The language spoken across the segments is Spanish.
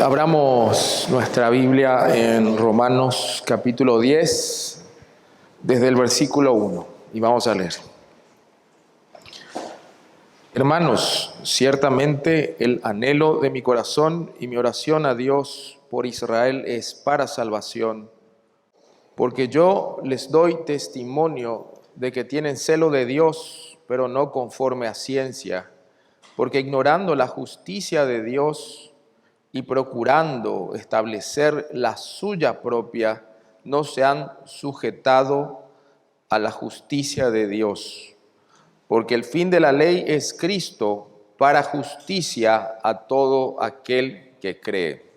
Abramos nuestra Biblia en Romanos capítulo 10, desde el versículo 1, y vamos a leer. Hermanos, ciertamente el anhelo de mi corazón y mi oración a Dios por Israel es para salvación, porque yo les doy testimonio de que tienen celo de Dios, pero no conforme a ciencia, porque ignorando la justicia de Dios y procurando establecer la suya propia, no se han sujetado a la justicia de Dios. Porque el fin de la ley es Cristo para justicia a todo aquel que cree.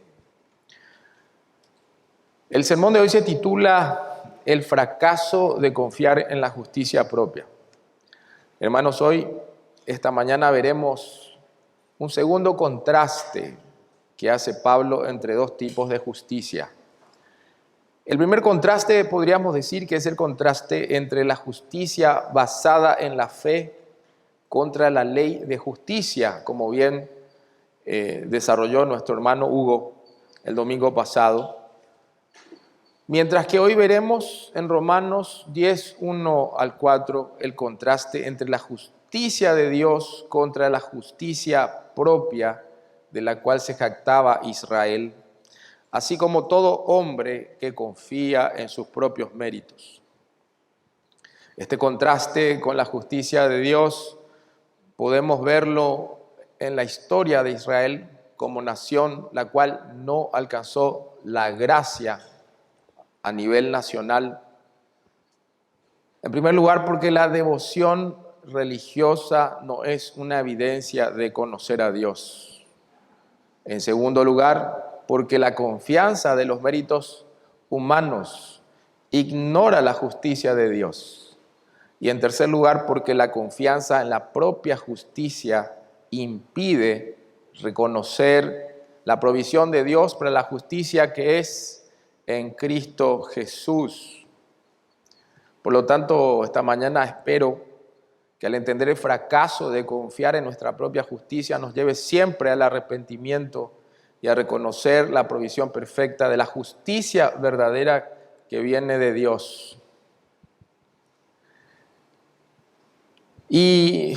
El sermón de hoy se titula El fracaso de confiar en la justicia propia. Hermanos, esta mañana veremos un segundo contraste que hace Pablo entre dos tipos de justicia. El primer contraste podríamos decir que es el contraste entre la justicia basada en la fe contra la ley de justicia, como bien desarrolló nuestro hermano Hugo el domingo pasado. Mientras que hoy veremos en Romanos 10, 1 al 4, el contraste entre la justicia de Dios contra la justicia propia de la cual se jactaba Israel, así como todo hombre que confía en sus propios méritos. Este contraste con la justicia de Dios podemos verlo en la historia de Israel como nación, la cual no alcanzó la gracia a nivel nacional. En primer lugar, porque la devoción religiosa no es una evidencia de conocer a Dios. En segundo lugar, porque la confianza de los méritos humanos ignora la justicia de Dios. Y en tercer lugar, porque la confianza en la propia justicia impide reconocer la provisión de Dios para la justicia que es en Cristo Jesús. Por lo tanto, esta mañana espero que al entender el fracaso de confiar en nuestra propia justicia nos lleve siempre al arrepentimiento y a reconocer la provisión perfecta de la justicia verdadera que viene de Dios. Y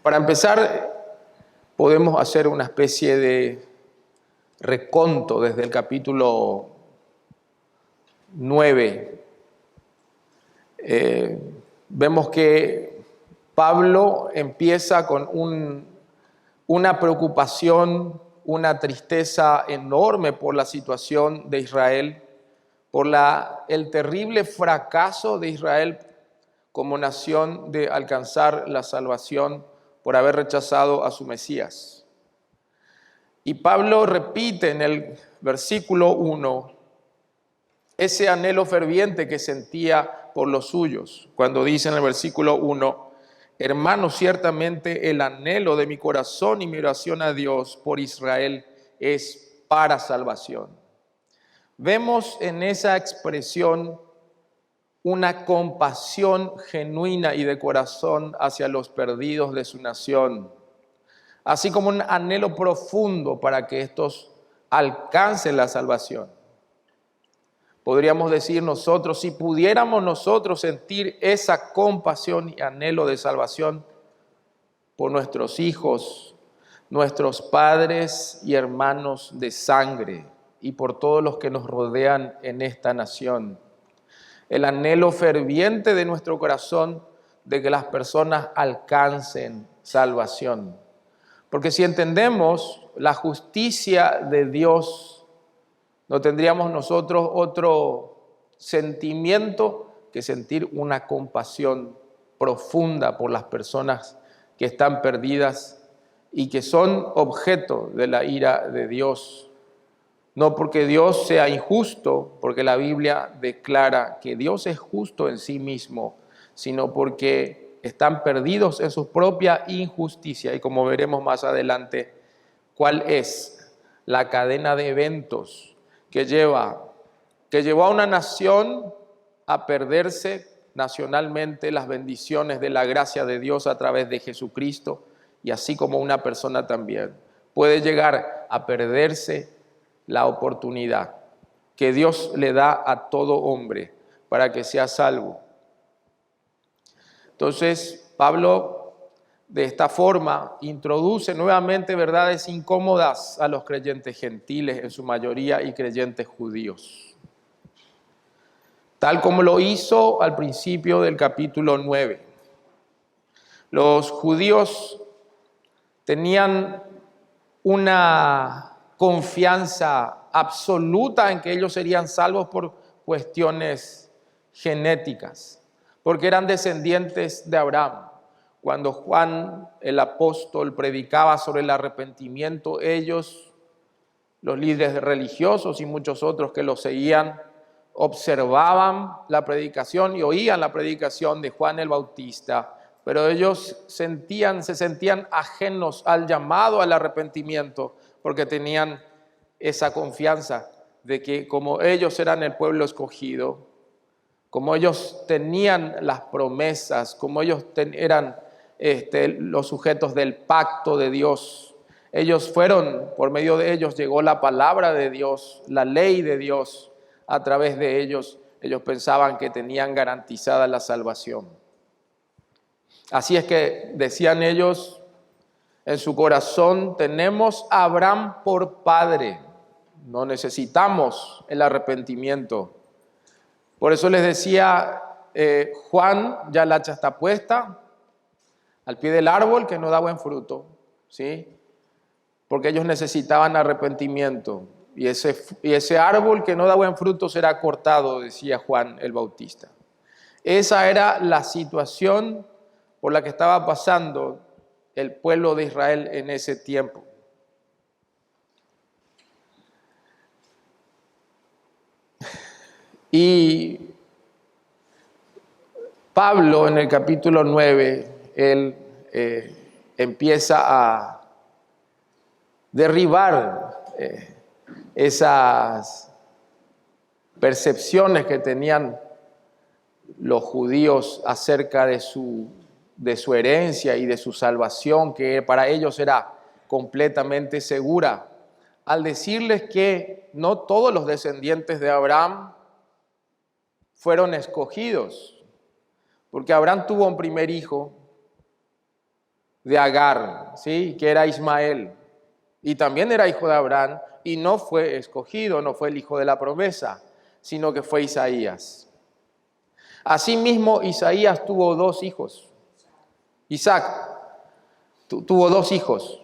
para empezar, podemos hacer una especie de reconto desde el capítulo 9. Vemos que Pablo empieza con una preocupación, una tristeza enorme por la situación de Israel, por el terrible fracaso de Israel como nación de alcanzar la salvación por haber rechazado a su Mesías. Y Pablo repite en el versículo 1 ese anhelo ferviente que sentía por los suyos, cuando dice en el versículo 1: hermanos, ciertamente el anhelo de mi corazón y mi oración a Dios por Israel es para salvación. Vemos en esa expresión una compasión genuina y de corazón hacia los perdidos de su nación, así como un anhelo profundo para que estos alcancen la salvación. Podríamos decir nosotros, si pudiéramos nosotros sentir esa compasión y anhelo de salvación por nuestros hijos, nuestros padres y hermanos de sangre y por todos los que nos rodean en esta nación. El anhelo ferviente de nuestro corazón de que las personas alcancen salvación. Porque si entendemos la justicia de Dios, no tendríamos nosotros otro sentimiento que sentir una compasión profunda por las personas que están perdidas y que son objeto de la ira de Dios. No porque Dios sea injusto, porque la Biblia declara que Dios es justo en sí mismo, sino porque están perdidos en su propia injusticia. Y como veremos más adelante, ¿cuál es la cadena de eventos que llevó a una nación a perderse nacionalmente las bendiciones de la gracia de Dios a través de Jesucristo? Y así como una persona también puede llegar a perderse la oportunidad que Dios le da a todo hombre para que sea salvo. Entonces, Pablo de esta forma introduce nuevamente verdades incómodas a los creyentes gentiles, en su mayoría, y creyentes judíos. Tal como lo hizo al principio del capítulo 9. Los judíos tenían una confianza absoluta en que ellos serían salvos por cuestiones genéticas, porque eran descendientes de Abraham. Cuando Juan el apóstol predicaba sobre el arrepentimiento, ellos, los líderes religiosos y muchos otros que lo seguían, observaban la predicación y oían la predicación de Juan el Bautista, pero ellos se sentían ajenos al llamado al arrepentimiento, porque tenían esa confianza de que como ellos eran el pueblo escogido, como ellos tenían las promesas, como ellos eran los sujetos del pacto de Dios, ellos fueron, por medio de ellos llegó la palabra de Dios, la ley de Dios, a través de ellos pensaban que tenían garantizada la salvación. Así es que decían ellos en su corazón, tenemos a Abraham por padre, no necesitamos el arrepentimiento. Por eso les decía Juan, ya la hacha está puesta al pie del árbol que no da buen fruto, ¿sí? Porque ellos necesitaban arrepentimiento. Y ese árbol que no da buen fruto será cortado, decía Juan el Bautista. Esa era la situación por la que estaba pasando el pueblo de Israel en ese tiempo. Y Pablo en el capítulo 9, él empieza a derribar esas percepciones que tenían los judíos acerca de su herencia y de su salvación, que para ellos era completamente segura, al decirles que no todos los descendientes de Abraham fueron escogidos, porque Abraham tuvo un primer hijo de Agar, ¿sí? Que era Ismael, y también era hijo de Abraham, y no fue escogido, no fue el hijo de la promesa, sino que fue Isaías. Asimismo, Isaías tuvo dos hijos. Isaac tuvo dos hijos,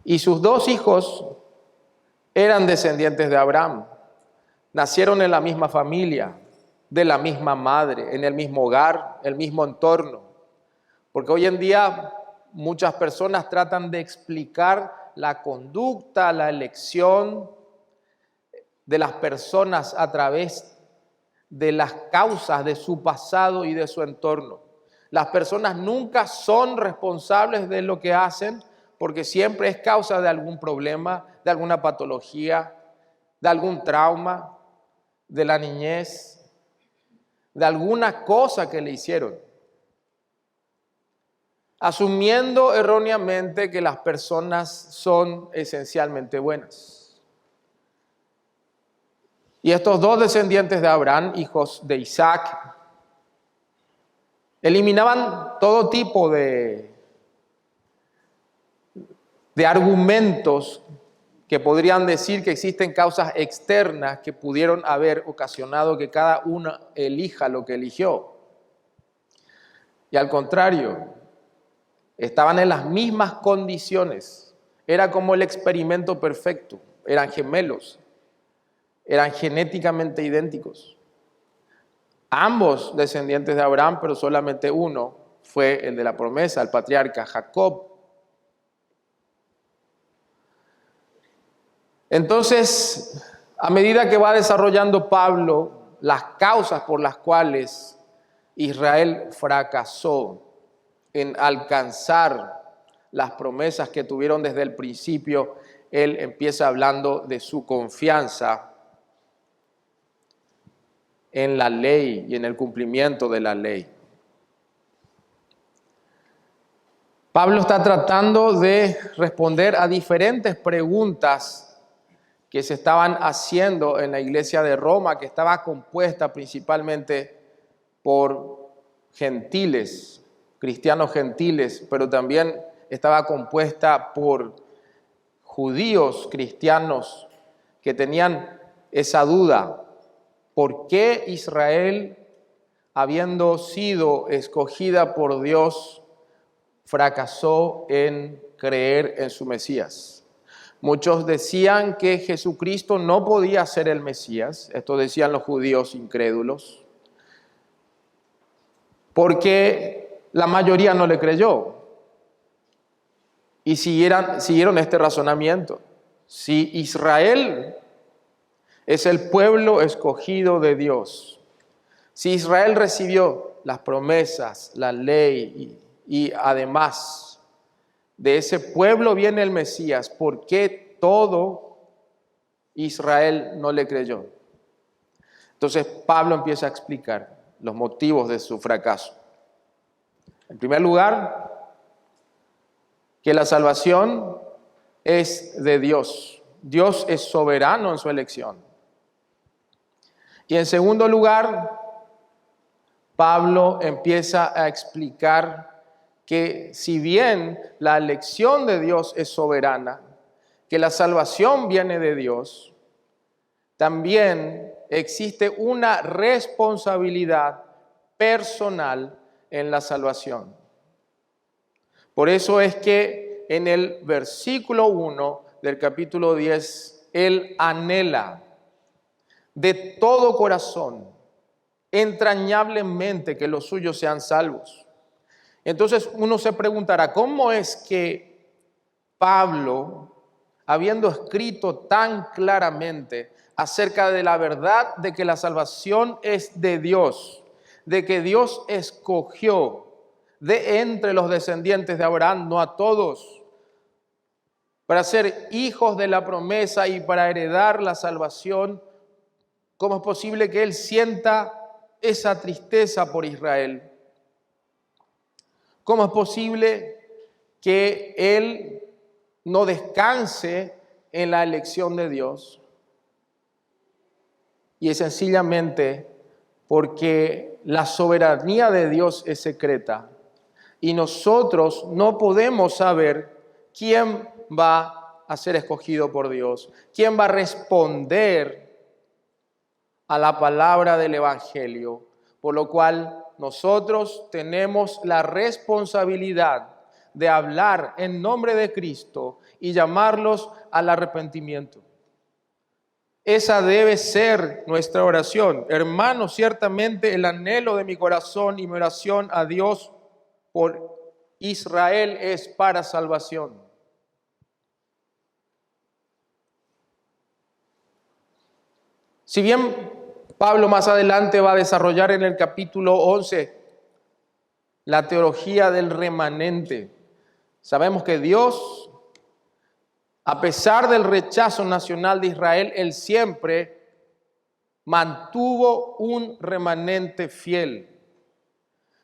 y sus dos hijos eran descendientes de Abraham. Nacieron en la misma familia, de la misma madre, en el mismo hogar, el mismo entorno. Porque hoy en día muchas personas tratan de explicar la conducta, la elección de las personas a través de las causas de su pasado y de su entorno. Las personas nunca son responsables de lo que hacen, porque siempre es causa de algún problema, de alguna patología, de algún trauma, de la niñez, de alguna cosa que le hicieron, asumiendo erróneamente que las personas son esencialmente buenas. Y estos dos descendientes de Abraham, hijos de Isaac, eliminaban todo tipo de argumentos que podrían decir que existen causas externas que pudieron haber ocasionado que cada uno elija lo que eligió. Y al contrario, estaban en las mismas condiciones. Era como el experimento perfecto. Eran gemelos. Eran genéticamente idénticos. Ambos descendientes de Abraham, pero solamente uno fue el de la promesa, el patriarca Jacob. Entonces, a medida que va desarrollando Pablo las causas por las cuales Israel fracasó en alcanzar las promesas que tuvieron desde el principio, él empieza hablando de su confianza en la ley y en el cumplimiento de la ley. Pablo está tratando de responder a diferentes preguntas que se estaban haciendo en la iglesia de Roma, que estaba compuesta principalmente por gentiles, cristianos gentiles, pero también estaba compuesta por judíos cristianos que tenían esa duda. ¿Por qué Israel, habiendo sido escogida por Dios, fracasó en creer en su Mesías? Muchos decían que Jesucristo no podía ser el Mesías, esto decían los judíos incrédulos, porque la mayoría no le creyó. Y siguieron este razonamiento. Si Israel es el pueblo escogido de Dios, si Israel recibió las promesas, la ley y además de ese pueblo viene el Mesías, ¿por qué todo Israel no le creyó? Entonces Pablo empieza a explicar los motivos de su fracaso. En primer lugar, que la salvación es de Dios. Dios es soberano en su elección. Y en segundo lugar, Pablo empieza a explicar que si bien la elección de Dios es soberana, que la salvación viene de Dios, también existe una responsabilidad personal en la salvación. Por eso es que en el versículo 1 del capítulo 10, él anhela de todo corazón, entrañablemente, que los suyos sean salvos. Entonces uno se preguntará, ¿cómo es que Pablo, habiendo escrito tan claramente acerca de la verdad de que la salvación es de Dios, de que Dios escogió de entre los descendientes de Abraham, no a todos, para ser hijos de la promesa y para heredar la salvación, cómo es posible que él sienta esa tristeza por Israel? ¿Cómo es posible que él no descanse en la elección de Dios? Y es sencillamente porque la soberanía de Dios es secreta y nosotros no podemos saber quién va a ser escogido por Dios, quién va a responder a la palabra del Evangelio, por lo cual nosotros tenemos la responsabilidad de hablar en nombre de Cristo y llamarlos al arrepentimiento. Esa debe ser nuestra oración. Hermanos, ciertamente el anhelo de mi corazón y mi oración a Dios por Israel es para salvación. Si bien Pablo más adelante va a desarrollar en el capítulo 11 la teología del remanente, sabemos que Dios, a pesar del rechazo nacional de Israel, Él siempre mantuvo un remanente fiel.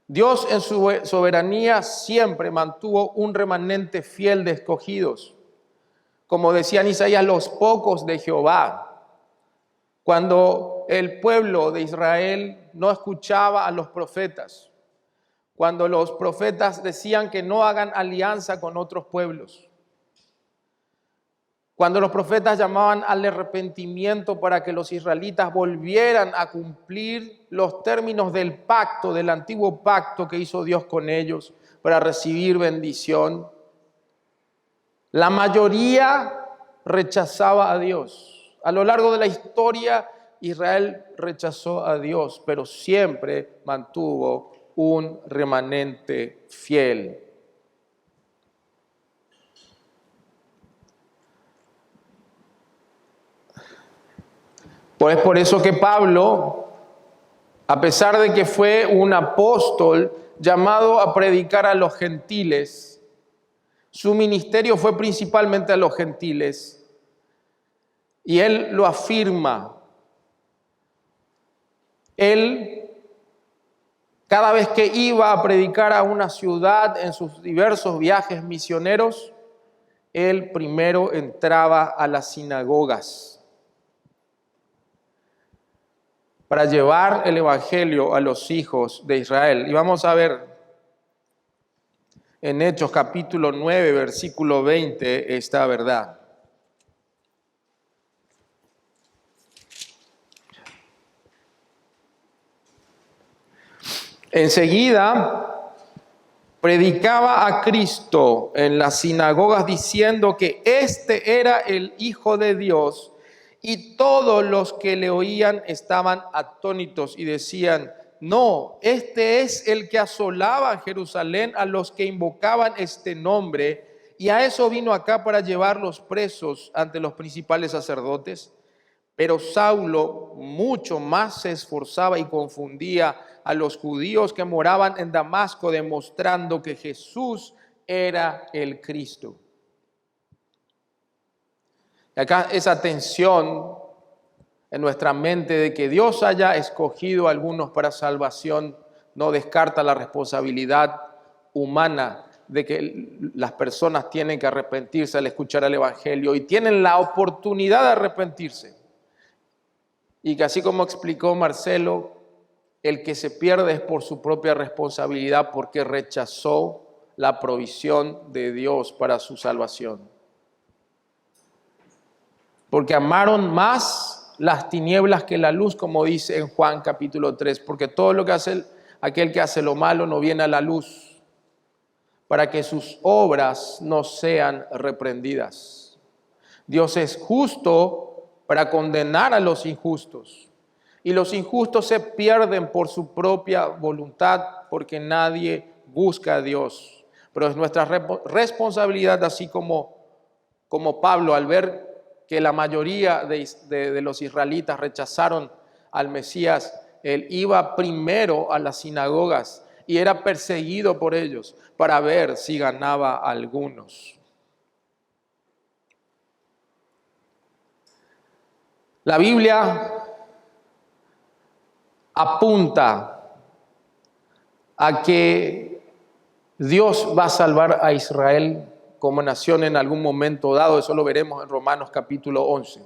Dios en su soberanía siempre mantuvo un remanente fiel de escogidos. Como decía en Isaías, los pocos de Jehová. Cuando el pueblo de Israel no escuchaba a los profetas, cuando los profetas decían que no hagan alianza con otros pueblos, cuando los profetas llamaban al arrepentimiento para que los israelitas volvieran a cumplir los términos del pacto, del antiguo pacto que hizo Dios con ellos para recibir bendición, la mayoría rechazaba a Dios. A lo largo de la historia, Israel rechazó a Dios, pero siempre mantuvo un remanente fiel. Pues por eso que Pablo, a pesar de que fue un apóstol llamado a predicar a los gentiles, su ministerio fue principalmente a los gentiles. Y él lo afirma. Él, cada vez que iba a predicar a una ciudad en sus diversos viajes misioneros, él primero entraba a las sinagogas para llevar el evangelio a los hijos de Israel. Y vamos a ver en Hechos capítulo 9, versículo 20, esta verdad. Enseguida predicaba a Cristo en las sinagogas diciendo que este era el Hijo de Dios, y todos los que le oían estaban atónitos y decían: no, este es el que asolaba a Jerusalén a los que invocaban este nombre, y a eso vino acá para llevarlos presos ante los principales sacerdotes. Pero Saulo mucho más se esforzaba y confundía a los judíos que moraban en Damasco, demostrando que Jesús era el Cristo. Y acá esa tensión en nuestra mente de que Dios haya escogido a algunos para salvación no descarta la responsabilidad humana de que las personas tienen que arrepentirse al escuchar el Evangelio y tienen la oportunidad de arrepentirse. Y que así como explicó Marcelo, el que se pierde es por su propia responsabilidad porque rechazó la provisión de Dios para su salvación. Porque amaron más las tinieblas que la luz, como dice en Juan capítulo 3, porque todo lo que hace aquel que hace lo malo no viene a la luz, para que sus obras no sean reprendidas. Dios es justo para condenar a los injustos, y los injustos se pierden por su propia voluntad, porque nadie busca a Dios. Pero es nuestra responsabilidad, así como Pablo, al ver que la mayoría de los israelitas rechazaron al Mesías, él iba primero a las sinagogas y era perseguido por ellos para ver si ganaba a algunos. La Biblia apunta a que Dios va a salvar a Israel como nación en algún momento dado. Eso lo veremos en Romanos capítulo 11.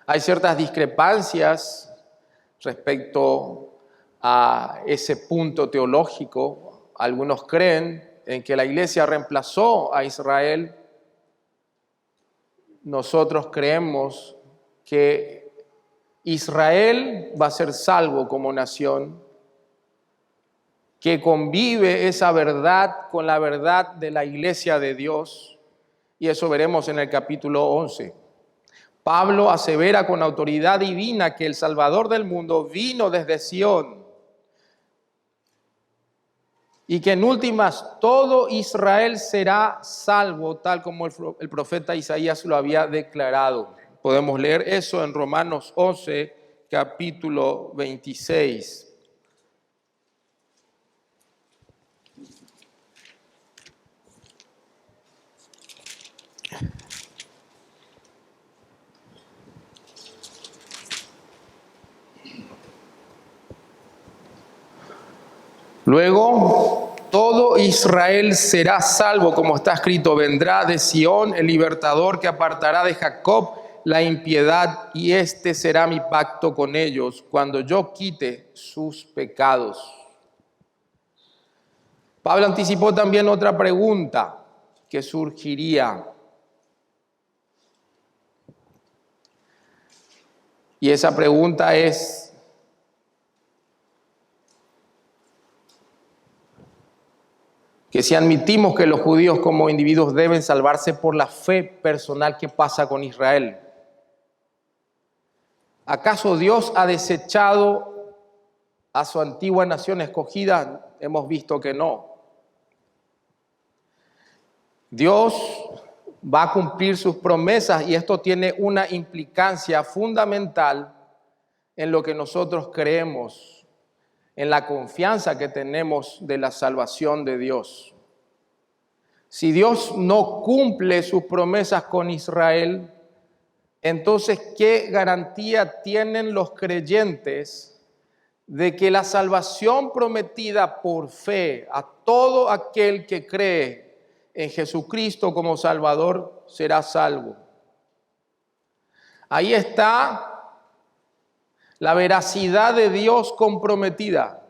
Hay ciertas discrepancias respecto a ese punto teológico. Algunos creen en que la iglesia reemplazó a Israel. Nosotros creemos que Israel va a ser salvo como nación, que convive esa verdad con la verdad de la iglesia de Dios, y eso veremos en el capítulo 11. Pablo asevera con autoridad divina que el Salvador del mundo vino desde Sión, y que en últimas todo Israel será salvo, tal como el profeta Isaías lo había declarado. Podemos leer eso en Romanos 11, capítulo 26. Luego, todo Israel será salvo, como está escrito: vendrá de Sión el libertador que apartará de Jacob la impiedad, y este será mi pacto con ellos cuando yo quite sus pecados. Pablo anticipó también otra pregunta que surgiría. Y esa pregunta es: que si admitimos que los judíos como individuos deben salvarse por la fe personal, ¿qué pasa con Israel? ¿Acaso Dios ha desechado a su antigua nación escogida? Hemos visto que no. Dios va a cumplir sus promesas, y esto tiene una implicancia fundamental en lo que nosotros creemos, en la confianza que tenemos de la salvación de Dios. Si Dios no cumple sus promesas con Israel, entonces, ¿qué garantía tienen los creyentes de que la salvación prometida por fe a todo aquel que cree en Jesucristo como Salvador, serás salvo. Ahí está la veracidad de Dios comprometida.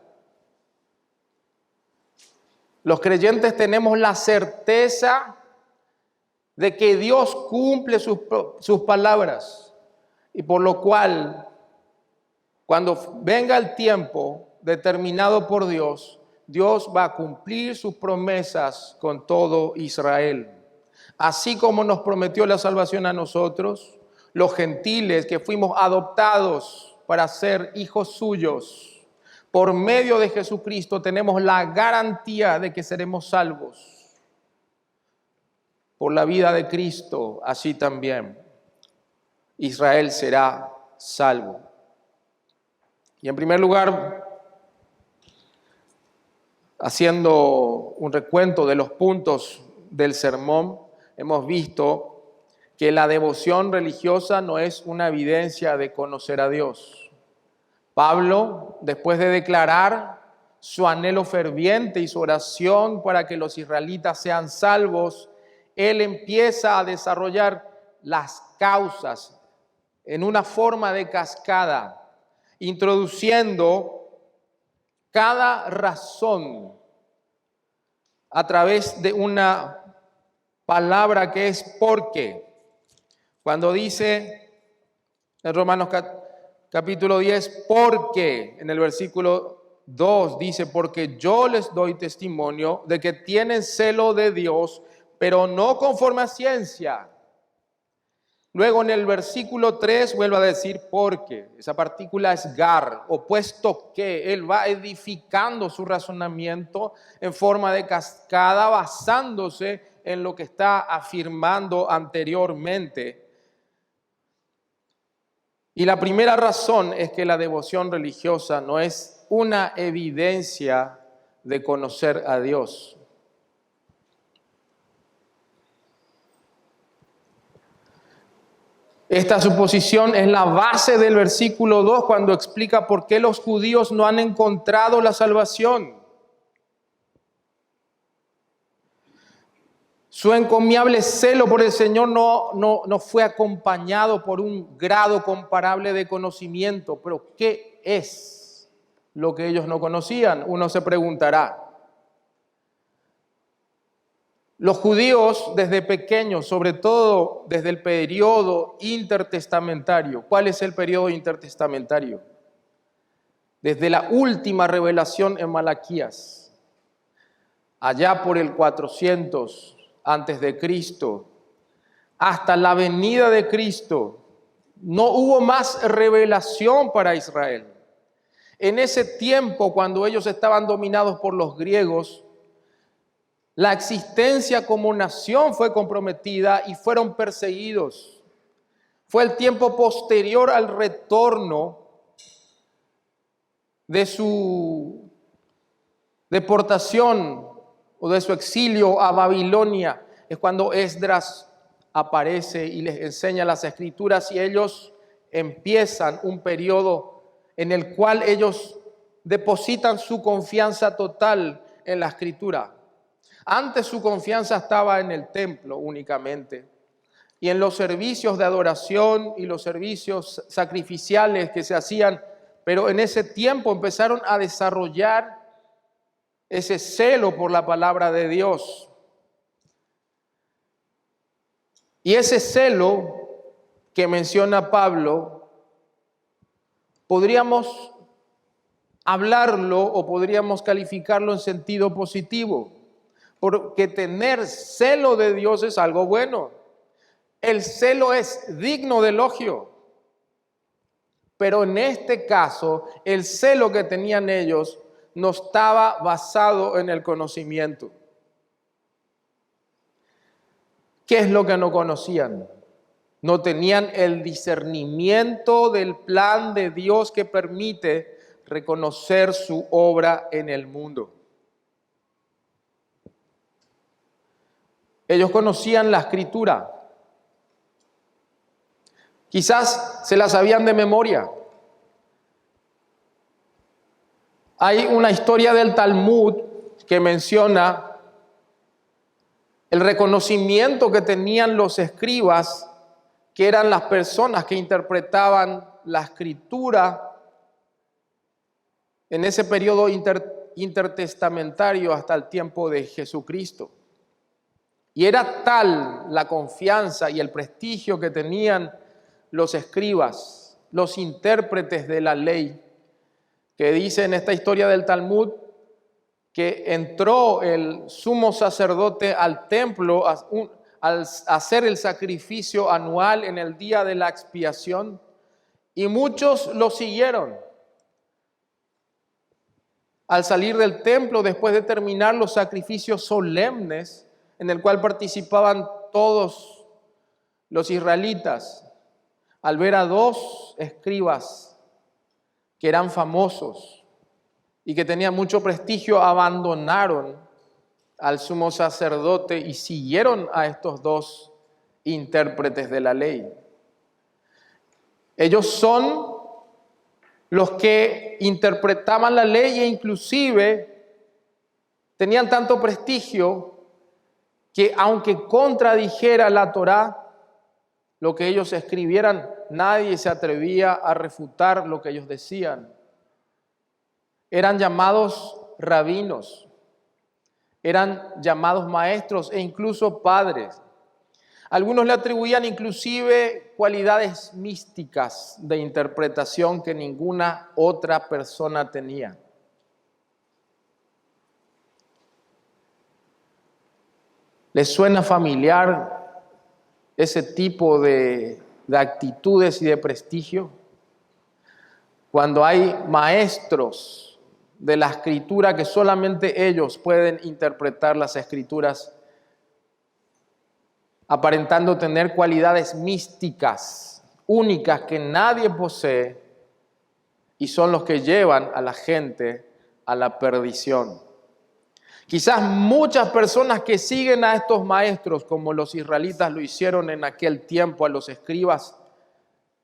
Los creyentes tenemos la certeza de que Dios cumple sus palabras, y por lo cual, cuando venga el tiempo determinado por Dios, Dios va a cumplir sus promesas con todo Israel. Así como nos prometió la salvación a nosotros, los gentiles que fuimos adoptados para ser hijos suyos, por medio de Jesucristo tenemos la garantía de que seremos salvos. Por la vida de Cristo, así también Israel será salvo. Y en primer lugar, haciendo un recuento de los puntos del sermón, hemos visto que la devoción religiosa no es una evidencia de conocer a Dios. Pablo, después de declarar su anhelo ferviente y su oración para que los israelitas sean salvos, él empieza a desarrollar las causas en una forma de cascada, introduciendo cada razón a través de una palabra que es porque. Cuando dice en Romanos capítulo 10, porque, en el versículo 2 dice, porque yo les doy testimonio de que tienen celo de Dios, pero no conforme a ciencia. Luego en el versículo 3 vuelve a decir porque. Esa partícula es gar, opuesto que. Él va edificando su razonamiento en forma de cascada, basándose en lo que está afirmando anteriormente. Y la primera razón es que la devoción religiosa no es una evidencia de conocer a Dios. Esta suposición es la base del versículo 2 cuando explica por qué los judíos no han encontrado la salvación. Su encomiable celo por el Señor no fue acompañado por un grado comparable de conocimiento. Pero ¿qué es lo que ellos no conocían? Uno se preguntará. Los judíos desde pequeños, sobre todo desde el periodo intertestamentario. ¿Cuál es el periodo intertestamentario? Desde la última revelación en Malaquías, allá por el 400 antes de Cristo, hasta la venida de Cristo, no hubo más revelación para Israel. En ese tiempo, cuando ellos estaban dominados por los griegos, la existencia como nación fue comprometida y fueron perseguidos. Fue el tiempo posterior al retorno de su deportación o de su exilio a Babilonia. Es cuando Esdras aparece y les enseña las escrituras y ellos empiezan un periodo en el cual ellos depositan su confianza total en la escritura. Antes su confianza estaba en el templo únicamente y en los servicios de adoración y los servicios sacrificiales que se hacían, pero en ese tiempo empezaron a desarrollar ese celo por la palabra de Dios. Y ese celo que menciona Pablo, podríamos hablarlo o podríamos calificarlo en sentido positivo, porque tener celo de Dios es algo bueno. El celo es digno de elogio, pero en este caso el celo que tenían ellos no estaba basado en el conocimiento. ¿Qué es lo que no conocían? No tenían el discernimiento del plan de Dios que permite reconocer su obra en el mundo. Ellos conocían la escritura. Quizás se la sabían de memoria. Hay una historia del Talmud que menciona el reconocimiento que tenían los escribas, que eran las personas que interpretaban la escritura en ese periodo intertestamentario hasta el tiempo de Jesucristo. Y era tal la confianza y el prestigio que tenían los escribas, los intérpretes de la ley, que dice en esta historia del Talmud que entró el sumo sacerdote al templo al hacer el sacrificio anual en el día de la expiación, y muchos lo siguieron. Al salir del templo, después de terminar los sacrificios solemnes, en el cual participaban todos los israelitas, al ver a dos escribas que eran famosos y que tenían mucho prestigio, abandonaron al sumo sacerdote y siguieron a estos dos intérpretes de la ley. Ellos son los que interpretaban la ley e inclusive tenían tanto prestigio que aunque contradijera la Torá, lo que ellos escribieran, nadie se atrevía a refutar lo que ellos decían. Eran llamados rabinos, eran llamados maestros e incluso padres. Algunos le atribuían inclusive cualidades místicas de interpretación que ninguna otra persona tenía. ¿Les suena familiar ese tipo de actitudes y de prestigio? Cuando hay maestros de la escritura que solamente ellos pueden interpretar las escrituras, aparentando tener cualidades místicas, únicas que nadie posee, y son los que llevan a la gente a la perdición. Quizás muchas personas que siguen a estos maestros, como los israelitas lo hicieron en aquel tiempo a los escribas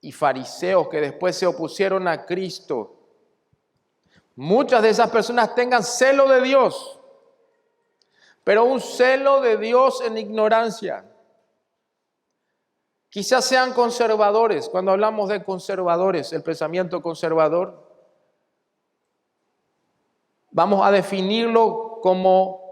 y fariseos que después se opusieron a Cristo, muchas de esas personas tengan celo de Dios, pero un celo de Dios en ignorancia. Quizás sean conservadores. Cuando hablamos de conservadores, el pensamiento conservador, vamos a definirlo como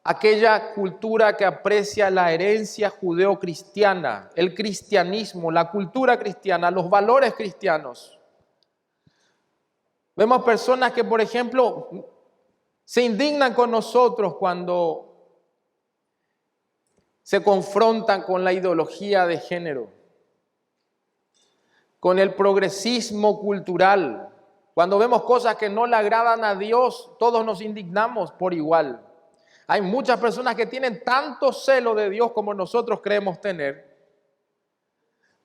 aquella cultura que aprecia la herencia judeo-cristiana, el cristianismo, la cultura cristiana, los valores cristianos. Vemos personas que, por ejemplo, se indignan con nosotros cuando se confrontan con la ideología de género, con el progresismo cultural. Cuando vemos cosas que no le agradan a Dios, todos nos indignamos por igual. Hay muchas personas que tienen tanto celo de Dios como nosotros creemos tener,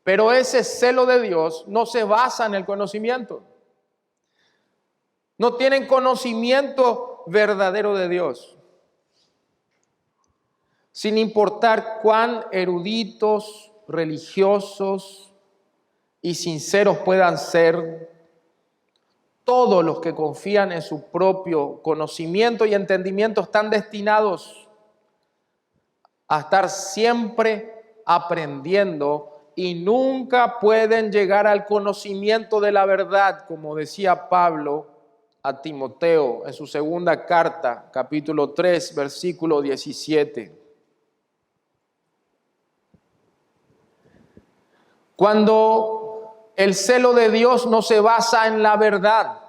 pero ese celo de Dios no se basa en el conocimiento. No tienen conocimiento verdadero de Dios. Sin importar cuán eruditos, religiosos y sinceros puedan ser, todos los que confían en su propio conocimiento y entendimiento están destinados a estar siempre aprendiendo y nunca pueden llegar al conocimiento de la verdad, como decía Pablo a Timoteo en su segunda carta, capítulo 3, versículo 17. Cuando el celo de Dios no se basa en la verdad,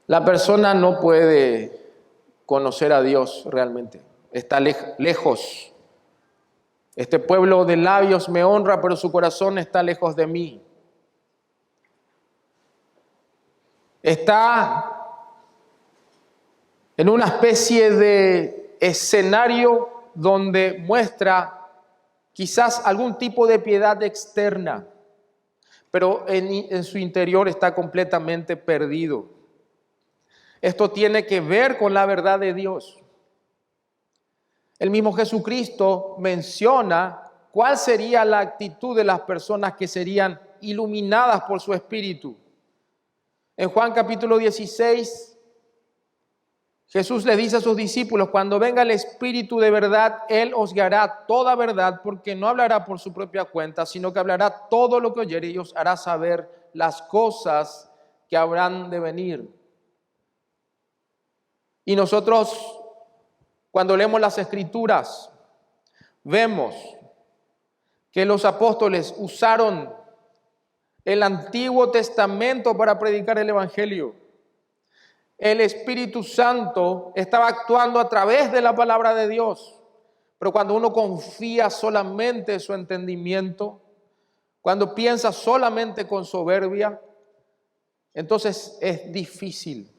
la persona no puede conocer a Dios realmente. Está lejos. Este pueblo de labios me honra, pero su corazón está lejos de mí. Está en una especie de escenario donde muestra quizás algún tipo de piedad externa, pero en su interior está completamente perdido. Esto tiene que ver con la verdad de Dios. El mismo Jesucristo menciona cuál sería la actitud de las personas que serían iluminadas por su Espíritu. En Juan capítulo 16, Jesús le dice a sus discípulos, cuando venga el Espíritu de verdad, Él os guiará toda verdad, porque no hablará por su propia cuenta, sino que hablará todo lo que oyere y os hará saber las cosas que habrán de venir. Y nosotros, cuando leemos las Escrituras, vemos que los apóstoles usaron el Antiguo Testamento para predicar el Evangelio. El Espíritu Santo estaba actuando a través de la palabra de Dios. Pero cuando uno confía solamente en su entendimiento, cuando piensa solamente con soberbia, entonces es difícil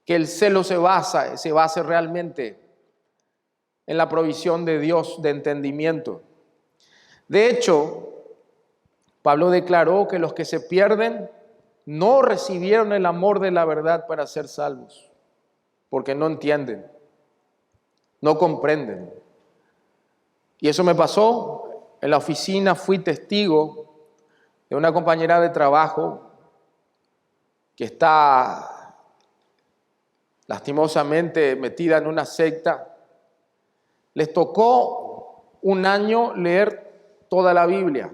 que el celo se base realmente en la provisión de Dios de entendimiento. De hecho, Pablo declaró que los que se pierden no recibieron el amor de la verdad para ser salvos, porque no entienden, no comprenden. Y eso me pasó en la oficina, fui testigo de una compañera de trabajo que está lastimosamente metida en una secta. Les tocó un año leer toda la Biblia,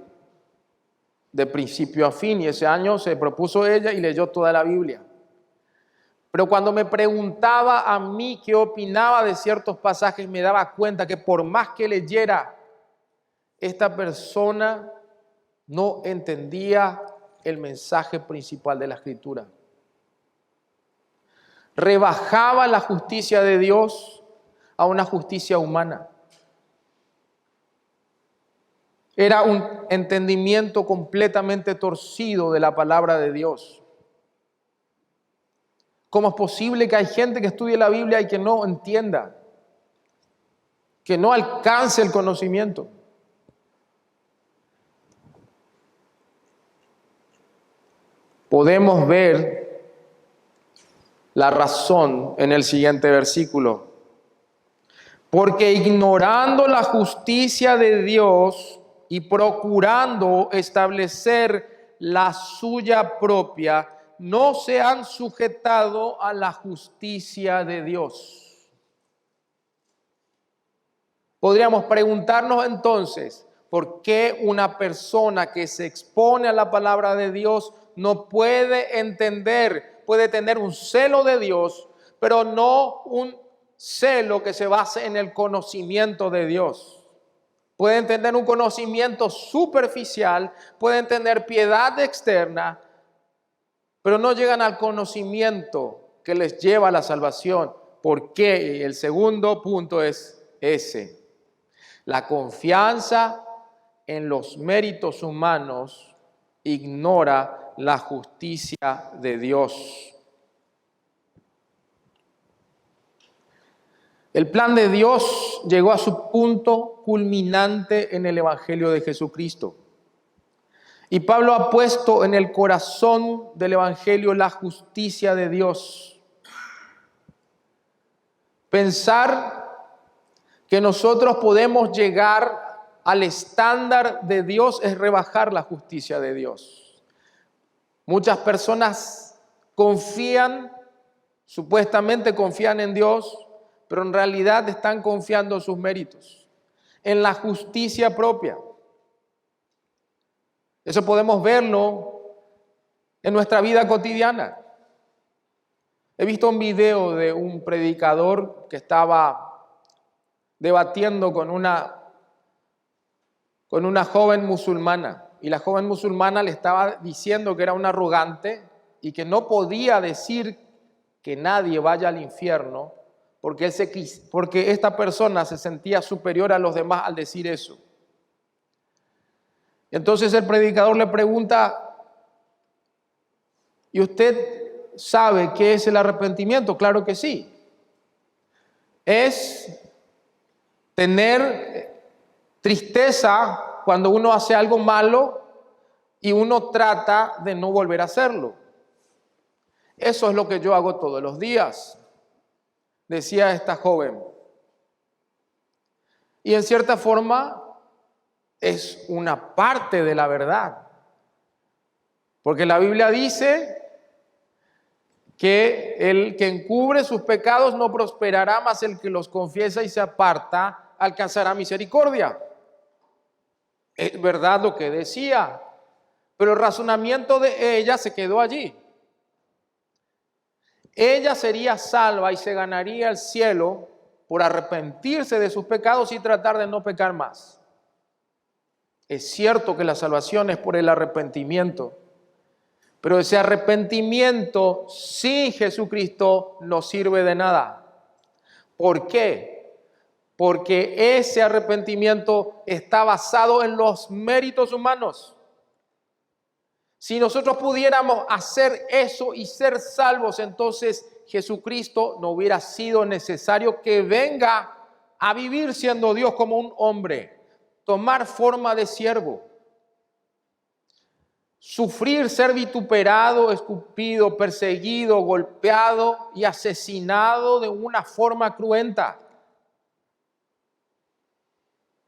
de principio a fin, y ese año se propuso ella y leyó toda la Biblia. Pero cuando me preguntaba a mí qué opinaba de ciertos pasajes, me daba cuenta que por más que leyera, esta persona no entendía el mensaje principal de la Escritura. Rebajaba la justicia de Dios a una justicia humana. Era un entendimiento completamente torcido de la palabra de Dios. ¿Cómo es posible que hay gente que estudie la Biblia y que no entienda, que no alcance el conocimiento? Podemos ver la razón en el siguiente versículo. Porque ignorando la justicia de Dios y procurando establecer la suya propia, no se han sujetado a la justicia de Dios. Podríamos preguntarnos entonces, ¿por qué una persona que se expone a la palabra de Dios no puede entender, puede tener un celo de Dios, pero no un celo que se base en el conocimiento de Dios? Pueden tener un conocimiento superficial, pueden tener piedad externa, pero no llegan al conocimiento que les lleva a la salvación. ¿Por qué? Y el segundo punto es ese. La confianza en los méritos humanos ignora la justicia de Dios. El plan de Dios llegó a su punto culminante en el Evangelio de Jesucristo. Y Pablo ha puesto en el corazón del Evangelio la justicia de Dios. Pensar que nosotros podemos llegar al estándar de Dios es rebajar la justicia de Dios. Muchas personas supuestamente confían en Dios, pero en realidad están confiando en sus méritos, en la justicia propia. Eso podemos verlo en nuestra vida cotidiana. He visto un video de un predicador que estaba debatiendo con una joven musulmana, y la joven musulmana le estaba diciendo que era un arrogante y que no podía decir que nadie vaya al infierno porque esta persona se sentía superior a los demás al decir eso. Entonces el predicador le pregunta, ¿y usted sabe qué es el arrepentimiento? Claro que sí. Es tener tristeza cuando uno hace algo malo y uno trata de no volver a hacerlo. Eso es lo que yo hago todos los días, decía esta joven. Y en cierta forma es una parte de la verdad. Porque la Biblia dice que el que encubre sus pecados no prosperará, mas el que los confiesa y se aparta alcanzará misericordia. Es verdad lo que decía, pero el razonamiento de ella se quedó allí. Ella sería salva y se ganaría el cielo por arrepentirse de sus pecados y tratar de no pecar más. Es cierto que la salvación es por el arrepentimiento, pero ese arrepentimiento sin Jesucristo no sirve de nada. ¿Por qué? Porque ese arrepentimiento está basado en los méritos humanos. Si nosotros pudiéramos hacer eso y ser salvos, entonces Jesucristo no hubiera sido necesario que venga a vivir siendo Dios como un hombre, tomar forma de siervo, sufrir, ser vituperado, escupido, perseguido, golpeado y asesinado de una forma cruenta.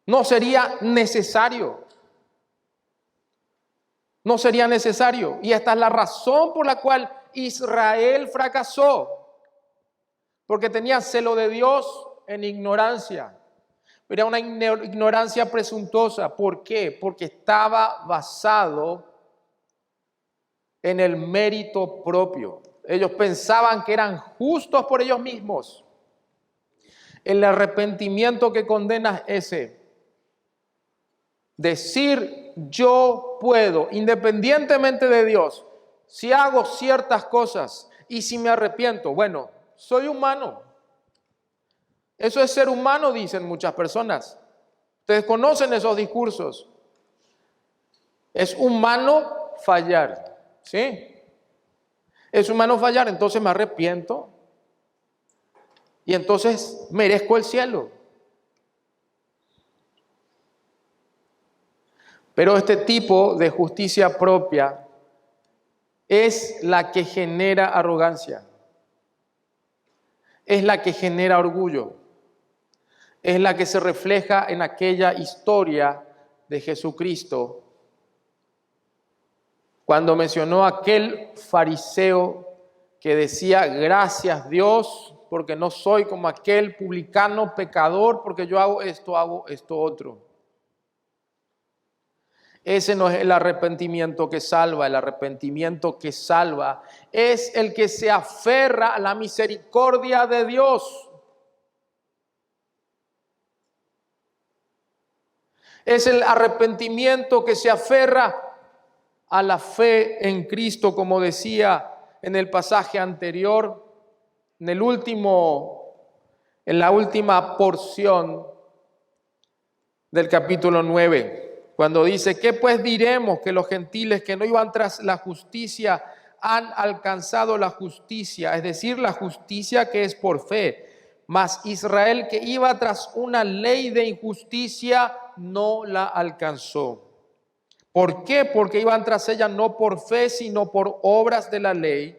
No sería necesario. No sería necesario. Y esta es la razón por la cual Israel fracasó. Porque tenía celo de Dios en ignorancia. Era una ignorancia presuntuosa. ¿Por qué? Porque estaba basado en el mérito propio. Ellos pensaban que eran justos por ellos mismos. El arrepentimiento que condena es ese. Decir yo puedo, independientemente de Dios, si hago ciertas cosas y si me arrepiento, bueno, soy humano. Eso es ser humano, dicen muchas personas. Ustedes conocen esos discursos. Es humano fallar, ¿sí? Es humano fallar, entonces me arrepiento y entonces merezco el cielo. Pero este tipo de justicia propia es la que genera arrogancia, es la que genera orgullo, es la que se refleja en aquella historia de Jesucristo cuando mencionó a aquel fariseo que decía, gracias Dios, porque no soy como aquel publicano pecador, porque yo hago esto otro. Ese no es el arrepentimiento que salva. El arrepentimiento que salva es el que se aferra a la misericordia de Dios. Es el arrepentimiento que se aferra a la fe en Cristo, como decía en el pasaje anterior, en la última porción del capítulo 9. Cuando dice, ¿qué pues diremos? Que los gentiles que no iban tras la justicia han alcanzado la justicia, es decir, la justicia que es por fe. Mas Israel que iba tras una ley de injusticia no la alcanzó. ¿Por qué? Porque iban tras ella no por fe, sino por obras de la ley,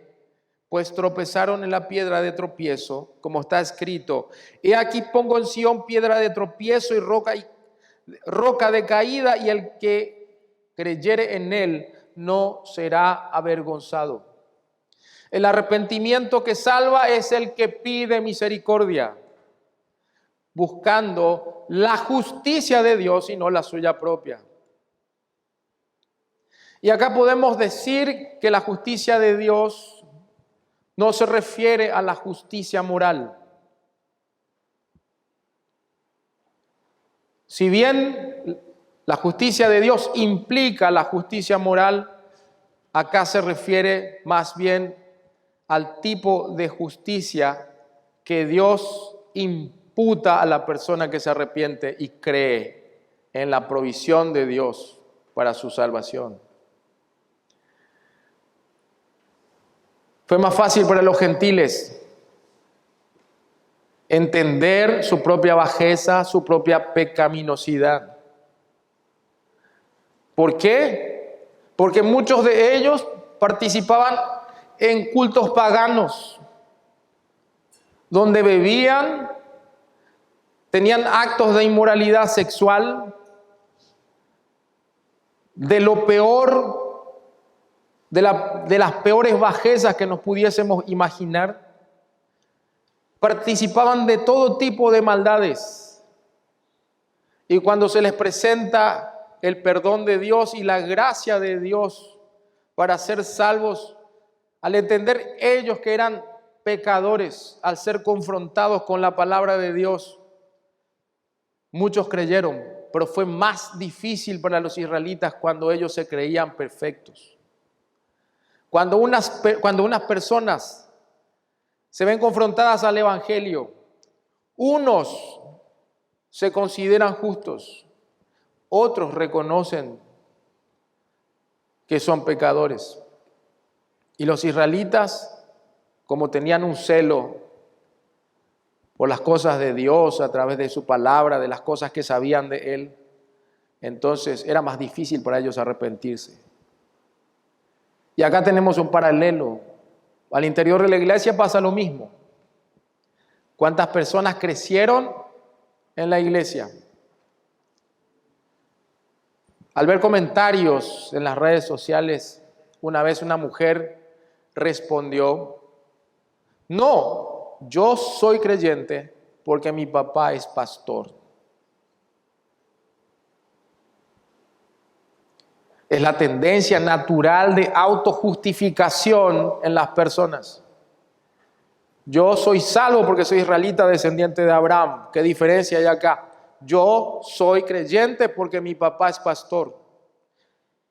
pues tropezaron en la piedra de tropiezo, como está escrito. He aquí pongo en Sión piedra de tropiezo y roca de caída, y el que creyere en él no será avergonzado. El arrepentimiento que salva es el que pide misericordia, buscando la justicia de Dios y no la suya propia. Y acá podemos decir que la justicia de Dios no se refiere a la justicia moral. Si bien la justicia de Dios implica la justicia moral, acá se refiere más bien al tipo de justicia que Dios imputa a la persona que se arrepiente y cree en la provisión de Dios para su salvación. Fue más fácil para los gentiles entender su propia bajeza, su propia pecaminosidad. ¿Por qué? Porque muchos de ellos participaban en cultos paganos, donde bebían, tenían actos de inmoralidad sexual, de lo peor de las peores bajezas que nos pudiésemos imaginar. Participaban de todo tipo de maldades. Y cuando se les presenta el perdón de Dios y la gracia de Dios para ser salvos, al entender ellos que eran pecadores, al ser confrontados con la palabra de Dios, muchos creyeron, pero fue más difícil para los israelitas cuando ellos se creían perfectos. Cuando unas personas se ven confrontadas al Evangelio, unos se consideran justos, otros reconocen que son pecadores. Y los israelitas, como tenían un celo por las cosas de Dios a través de su palabra, de las cosas que sabían de Él, entonces era más difícil para ellos arrepentirse. Y acá tenemos un paralelo. Al interior de la iglesia pasa lo mismo. ¿Cuántas personas crecieron en la iglesia? Al ver comentarios en las redes sociales, una vez una mujer respondió: no, yo soy creyente porque mi papá es pastor. Es la tendencia natural de autojustificación en las personas. Yo soy salvo porque soy israelita descendiente de Abraham. ¿Qué diferencia hay acá? Yo soy creyente porque mi papá es pastor.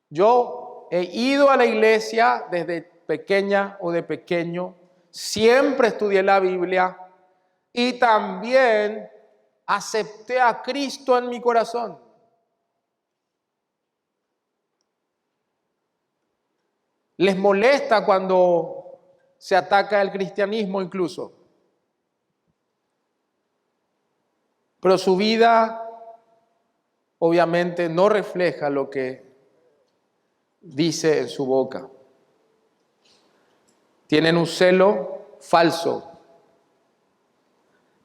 Yo he ido a la iglesia desde pequeña o de pequeño. Siempre estudié la Biblia y también acepté a Cristo en mi corazón. Les molesta cuando se ataca el cristianismo incluso. Pero su vida obviamente no refleja lo que dice en su boca. Tienen un celo falso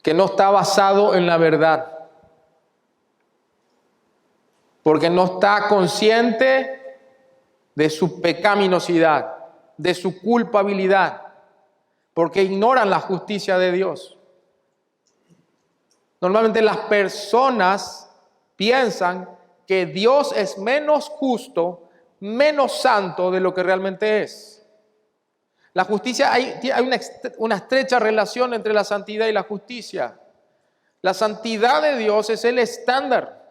que no está basado en la verdad, porque no está consciente de su pecaminosidad, de su culpabilidad, porque ignoran la justicia de Dios. Normalmente las personas piensan que Dios es menos justo, menos santo de lo que realmente es. La justicia, hay una estrecha relación entre la santidad y la justicia. La santidad de Dios es el estándar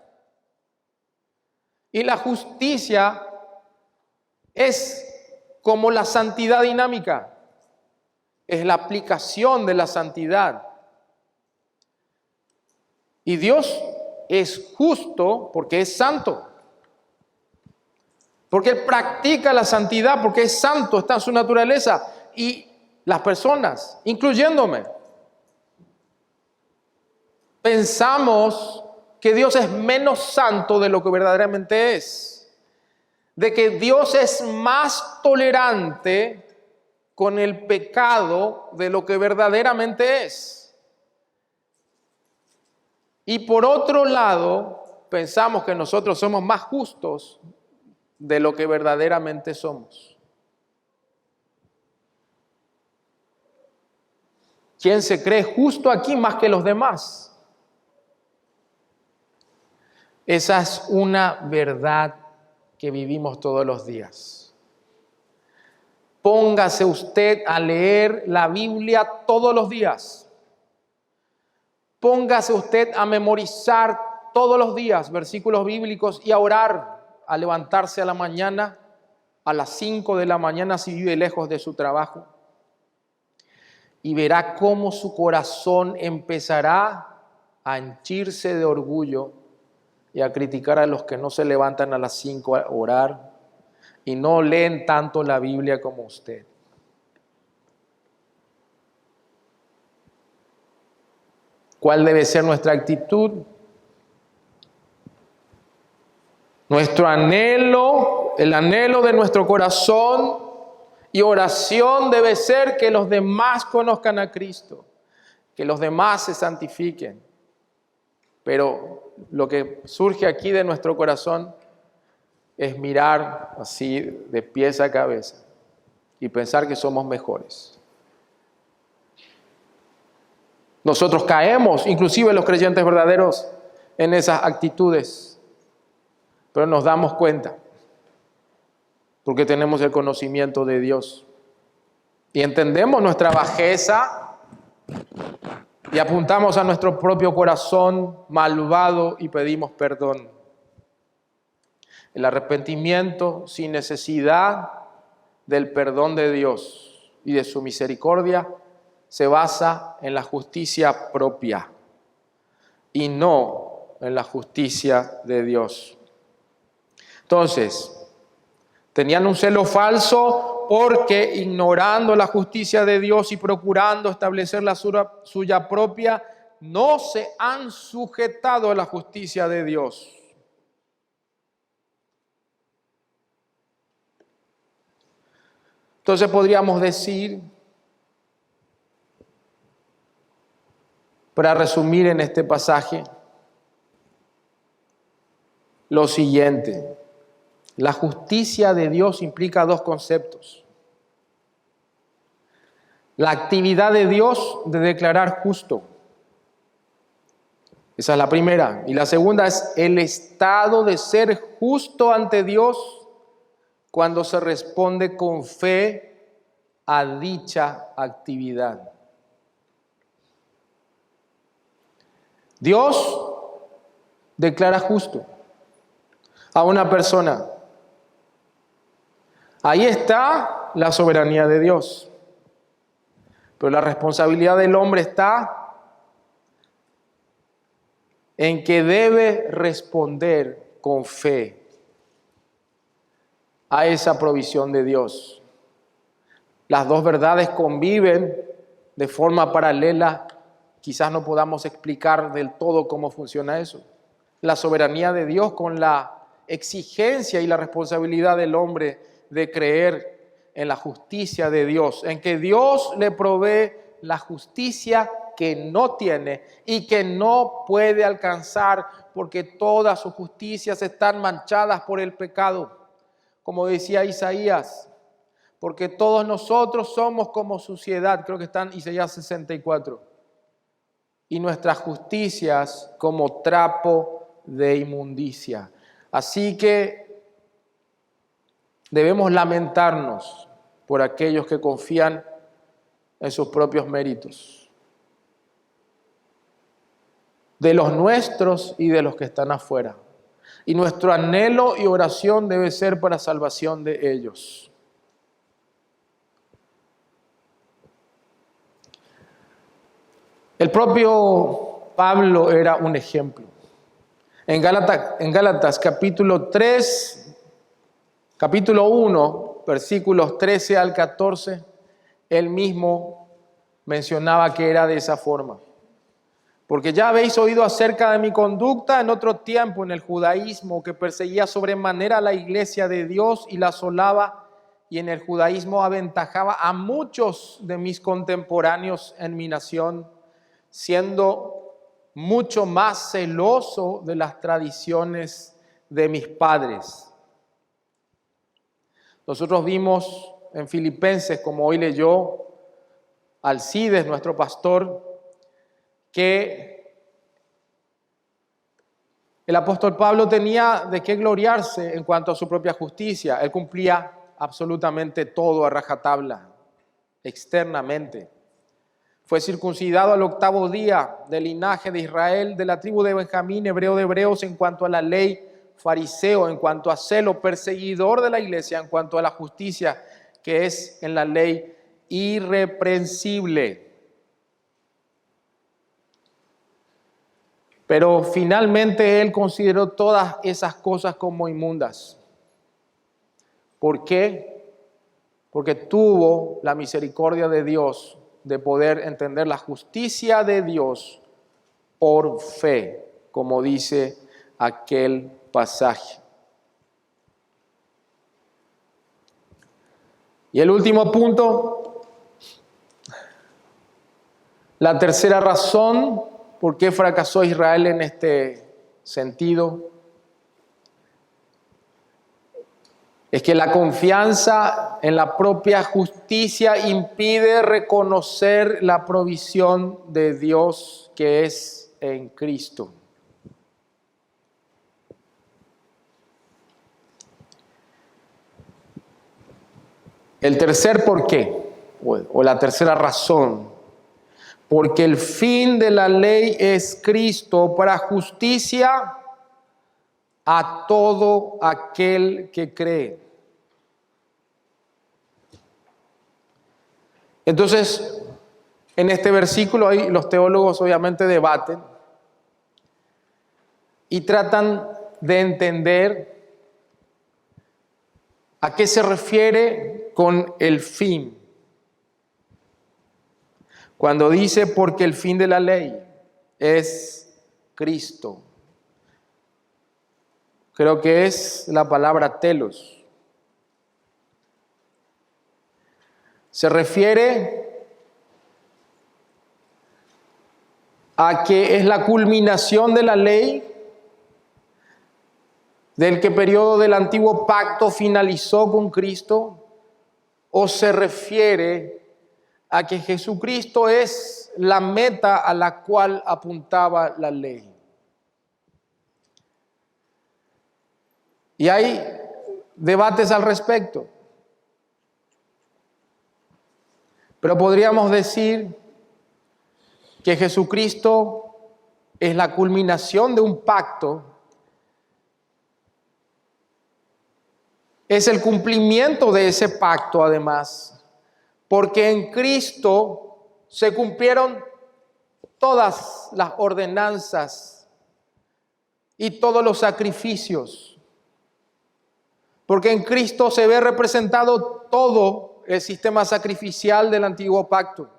y la justicia es como la santidad dinámica, es la aplicación de la santidad. Y Dios es justo porque es santo, porque Él practica la santidad, porque es santo, está en su naturaleza. Y las personas, incluyéndome, pensamos que Dios es menos santo de lo que verdaderamente es, de que Dios es más tolerante con el pecado de lo que verdaderamente es. Y por otro lado, pensamos que nosotros somos más justos de lo que verdaderamente somos. ¿Quién se cree justo aquí más que los demás? Esa es una verdad que vivimos todos los días. Póngase usted a leer la Biblia todos los días. Póngase usted a memorizar todos los días versículos bíblicos y a orar, a levantarse a la mañana, a las 5 de la mañana si vive lejos de su trabajo. Y verá cómo su corazón empezará a henchirse de orgullo y a criticar a los que no se levantan a las 5 a orar y no leen tanto la Biblia como usted. ¿Cuál debe ser nuestra actitud? Nuestro anhelo, el anhelo de nuestro corazón y oración debe ser que los demás conozcan a Cristo, que los demás se santifiquen. Pero lo que surge aquí de nuestro corazón es mirar así de pies a cabeza y pensar que somos mejores. Nosotros caemos, inclusive los creyentes verdaderos, en esas actitudes, pero nos damos cuenta porque tenemos el conocimiento de Dios y entendemos nuestra bajeza y apuntamos a nuestro propio corazón malvado y pedimos perdón. El arrepentimiento sin necesidad del perdón de Dios y de su misericordia se basa en la justicia propia y no en la justicia de Dios. Entonces, tenían un celo falso porque ignorando la justicia de Dios y procurando establecer la suya propia, no se han sujetado a la justicia de Dios. Entonces podríamos decir, para resumir en este pasaje, lo siguiente: la justicia de Dios implica dos conceptos. La actividad de Dios de declarar justo. Esa es la primera. Y la segunda es el estado de ser justo ante Dios cuando se responde con fe a dicha actividad. Dios declara justo a una persona. Ahí está la soberanía de Dios. Pero la responsabilidad del hombre está en que debe responder con fe a esa provisión de Dios. Las dos verdades conviven de forma paralela. Quizás no podamos explicar del todo cómo funciona eso. La soberanía de Dios con la exigencia y la responsabilidad del hombre de creer en la justicia de Dios, en que Dios le provee la justicia que no tiene y que no puede alcanzar porque todas sus justicias están manchadas por el pecado. Como decía Isaías, porque todos nosotros somos como suciedad, creo que está en Isaías 64, y nuestras justicias como trapo de inmundicia. Así que debemos lamentarnos por aquellos que confían en sus propios méritos, de los nuestros y de los que están afuera. Y nuestro anhelo y oración debe ser para salvación de ellos. El propio Pablo era un ejemplo. En Gálatas capítulo 3, capítulo 1, versículos 13 al 14, él mismo mencionaba que era de esa forma. Porque ya habéis oído acerca de mi conducta en otro tiempo en el judaísmo, que perseguía sobremanera a la iglesia de Dios y la asolaba, y en el judaísmo aventajaba a muchos de mis contemporáneos en mi nación, siendo mucho más celoso de las tradiciones de mis padres. Nosotros vimos en Filipenses, como hoy leyó Alcides, nuestro pastor, que el apóstol Pablo tenía de qué gloriarse en cuanto a su propia justicia. Él cumplía absolutamente todo a rajatabla, externamente. Fue circuncidado al 8º día del linaje de Israel, de la tribu de Benjamín, hebreo de hebreos en cuanto a la ley, fariseo en cuanto a celo, perseguidor de la iglesia en cuanto a la justicia que es en la ley, irreprensible. Pero finalmente él consideró todas esas cosas como inmundas. ¿Por qué? Porque tuvo la misericordia de Dios de poder entender la justicia de Dios por fe, como dice aquel pasaje. Y el último punto, la tercera razón por qué fracasó Israel en este sentido, es que la confianza en la propia justicia impide reconocer la provisión de Dios que es en Cristo. El tercer por qué, o la tercera razón, porque el fin de la ley es Cristo para justicia a todo aquel que cree. Entonces, en este versículo ahí los teólogos obviamente debaten y tratan de entender a qué se refiere con el fin. Cuando dice porque el fin de la ley es Cristo. Creo que es la palabra telos. Se refiere a que es la culminación de la ley, del que periodo del antiguo pacto finalizó con Cristo, o se refiere a que Jesucristo es la meta a la cual apuntaba la ley. Y hay debates al respecto. Pero podríamos decir que Jesucristo es la culminación de un pacto, es el cumplimiento de ese pacto además, porque en Cristo se cumplieron todas las ordenanzas y todos los sacrificios, porque en Cristo se ve representado todo el sistema sacrificial del antiguo pacto,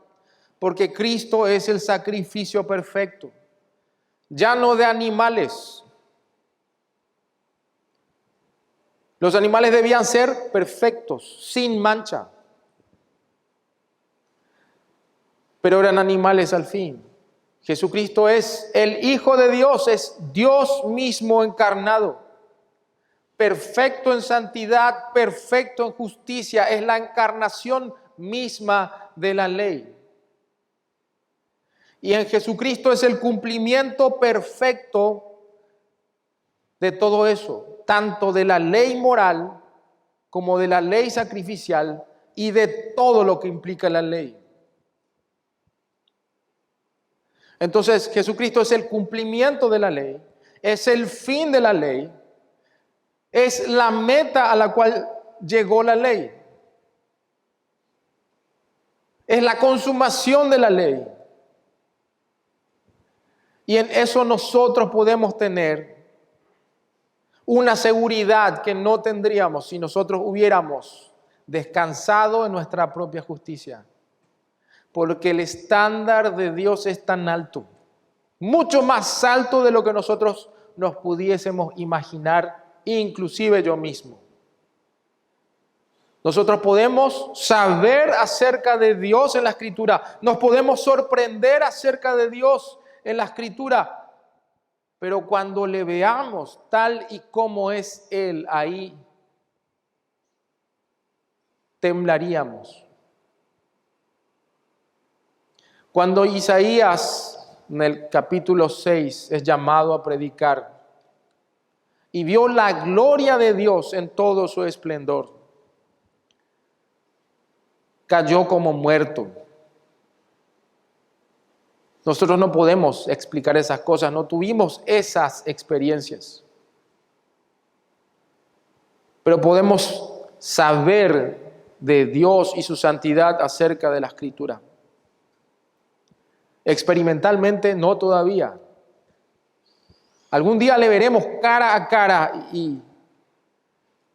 porque Cristo es el sacrificio perfecto, ya no de animales. Los animales debían ser perfectos, sin mancha, pero eran animales al fin. Jesucristo es el Hijo de Dios, es Dios mismo encarnado, perfecto en santidad, perfecto en justicia, es la encarnación misma de la ley. Y en Jesucristo es el cumplimiento perfecto de todo eso, tanto de la ley moral como de la ley sacrificial y de todo lo que implica la ley. Entonces, Jesucristo es el cumplimiento de la ley, es el fin de la ley, es la meta a la cual llegó la ley, es la consumación de la ley. Y en eso nosotros podemos tener una seguridad que no tendríamos si nosotros hubiéramos descansado en nuestra propia justicia. Porque el estándar de Dios es tan alto, mucho más alto de lo que nosotros nos pudiésemos imaginar, inclusive yo mismo. Nosotros podemos saber acerca de Dios en la Escritura, nos podemos sorprender acerca de Dios en la Escritura, pero cuando le veamos tal y como es Él ahí, temblaríamos. Cuando Isaías, en el capítulo 6, es llamado a predicar y vio la gloria de Dios en todo su esplendor, cayó como muerto. Nosotros no podemos explicar esas cosas, no tuvimos esas experiencias. Pero podemos saber de Dios y su santidad acerca de la Escritura. Experimentalmente no todavía. Algún día le veremos cara a cara y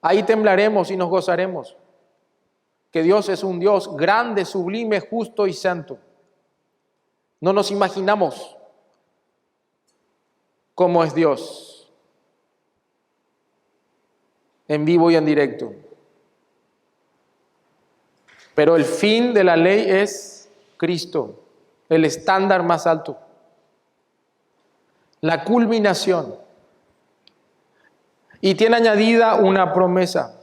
ahí temblaremos y nos gozaremos. Que Dios es un Dios grande, sublime, justo y santo. No nos imaginamos cómo es Dios en vivo y en directo. Pero el fin de la ley es Cristo, el estándar más alto, la culminación. Y tiene añadida una promesa.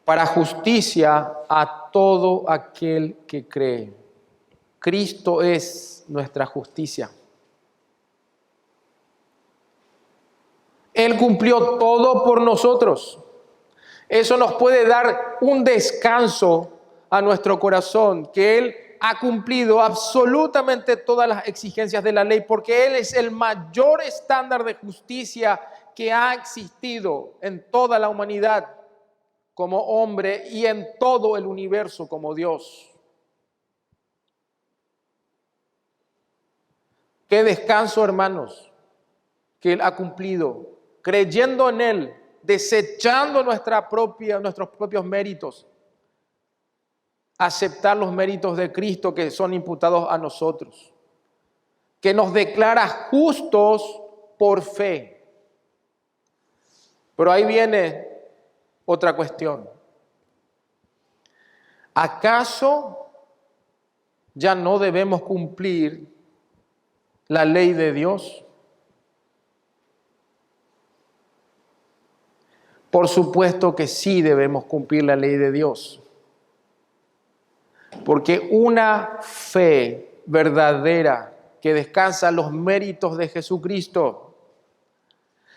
para justicia a todo aquel que cree. Cristo es nuestra justicia. Él cumplió todo por nosotros. Eso nos puede dar un descanso a nuestro corazón, que Él ha cumplido absolutamente todas las exigencias de la ley, porque Él es el mayor estándar de justicia que ha existido en toda la humanidad como hombre y en todo el universo como Dios. Qué descanso, hermanos, que Él ha cumplido, creyendo en Él, desechando nuestros propios méritos, aceptar los méritos de Cristo que son imputados a nosotros, que nos declara justos por fe. Pero ahí viene otra cuestión. ¿Acaso ya no debemos cumplir la ley de Dios? Por supuesto que sí debemos cumplir la ley de Dios. Porque una fe verdadera que descansa en los méritos de Jesucristo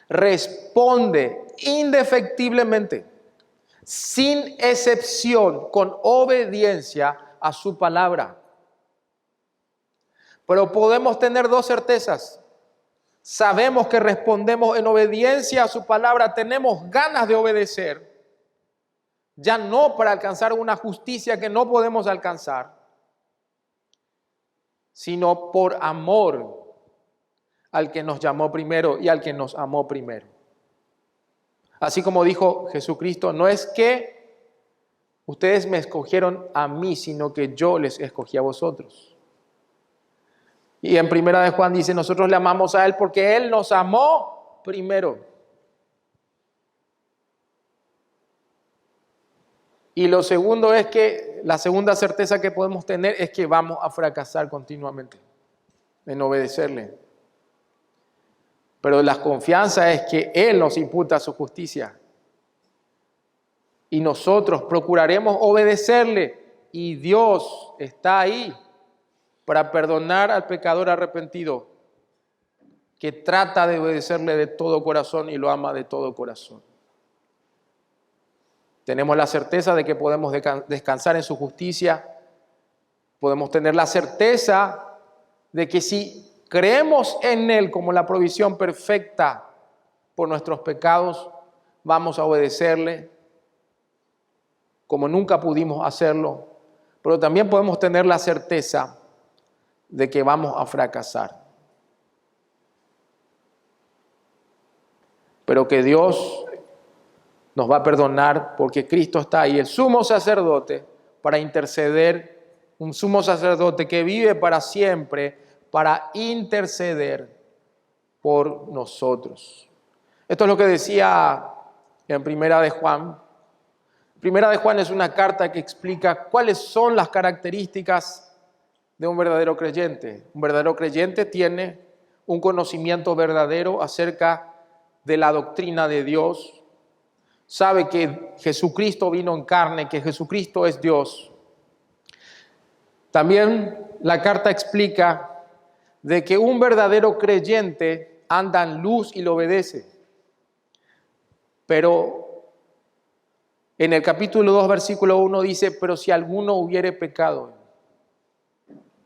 responde indefectiblemente, sin excepción, con obediencia a su palabra. Pero podemos tener dos certezas. Sabemos que respondemos en obediencia a su palabra, tenemos ganas de obedecer, ya no para alcanzar una justicia que no podemos alcanzar, sino por amor al que nos llamó primero y al que nos amó primero. Así como dijo Jesucristo, no es que ustedes me escogieron a mí, sino que yo les escogí a vosotros. Y en Primera de Juan dice, nosotros le amamos a Él porque Él nos amó primero. Y lo segundo es que, la segunda certeza que podemos tener es que vamos a fracasar continuamente en obedecerle. Pero la confianza es que Él nos imputa su justicia. Y nosotros procuraremos obedecerle. Y Dios está ahí para perdonar al pecador arrepentido que trata de obedecerle de todo corazón y lo ama de todo corazón. Tenemos la certeza de que podemos descansar en su justicia. Podemos tener la certeza de que si creemos en Él como la provisión perfecta por nuestros pecados, vamos a obedecerle como nunca pudimos hacerlo. Pero también podemos tener la certeza de que vamos a fracasar. Pero que Dios nos va a perdonar porque Cristo está ahí, el sumo sacerdote, para interceder, un sumo sacerdote que vive para siempre, para interceder por nosotros. Esto es lo que decía en Primera de Juan. Primera de Juan es una carta que explica cuáles son las características de un verdadero creyente. Un verdadero creyente tiene un conocimiento verdadero acerca de la doctrina de Dios. Sabe que Jesucristo vino en carne, que Jesucristo es Dios. También la carta explica de que un verdadero creyente anda en luz y lo obedece. Pero en el capítulo 2, versículo 1 dice, pero si alguno hubiere pecado,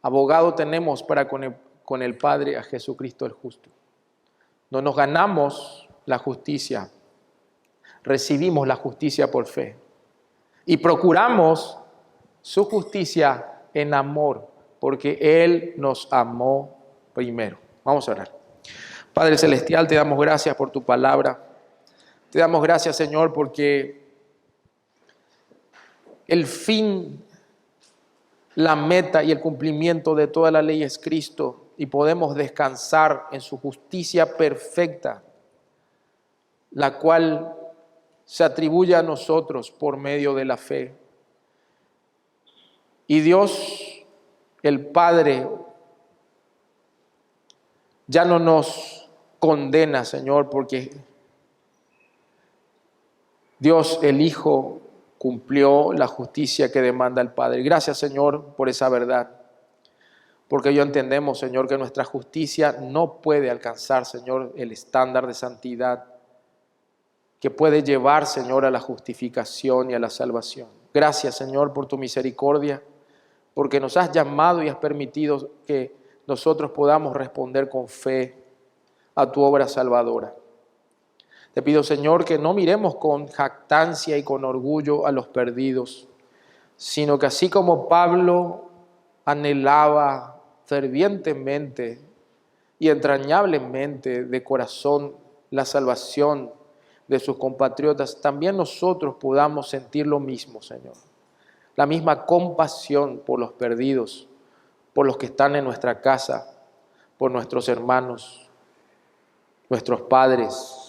abogado tenemos para con el Padre a Jesucristo el justo. No nos ganamos la justicia, recibimos la justicia por fe. Y procuramos su justicia en amor, porque Él nos amó primero. Vamos a orar. Padre Celestial, te damos gracias por tu palabra. Te damos gracias, Señor, porque el fin, la meta y el cumplimiento de toda la ley es Cristo y podemos descansar en su justicia perfecta, la cual se atribuye a nosotros por medio de la fe. Y Dios, el Padre, ya no nos condena, Señor, porque Dios, el Hijo, cumplió la justicia que demanda el Padre. Gracias, Señor, por esa verdad. Porque yo entendemos, Señor, que nuestra justicia no puede alcanzar, Señor, el estándar de santidad que puede llevar, Señor, a la justificación y a la salvación. Gracias, Señor, por tu misericordia, porque nos has llamado y has permitido que nosotros podamos responder con fe a tu obra salvadora. Te pido, Señor, que no miremos con jactancia y con orgullo a los perdidos, sino que así como Pablo anhelaba fervientemente y entrañablemente de corazón la salvación de sus compatriotas, también nosotros podamos sentir lo mismo, Señor. La misma compasión por los perdidos, por los que están en nuestra casa, por nuestros hermanos, nuestros padres,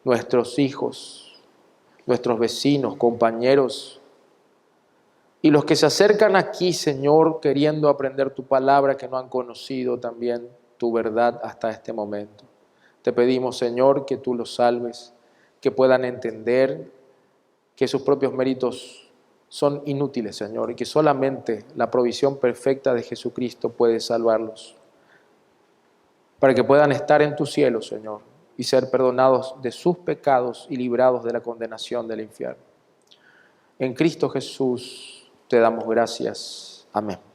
nuestros hijos, nuestros vecinos, compañeros, y los que se acercan aquí, Señor, queriendo aprender tu palabra, que no han conocido también tu verdad hasta este momento. Te pedimos, Señor, que tú los salves, que puedan entender que sus propios méritos son inútiles, Señor, y que solamente la provisión perfecta de Jesucristo puede salvarlos, para que puedan estar en tu cielo, Señor, y ser perdonados de sus pecados y librados de la condenación del infierno. En Cristo Jesús te damos gracias. Amén.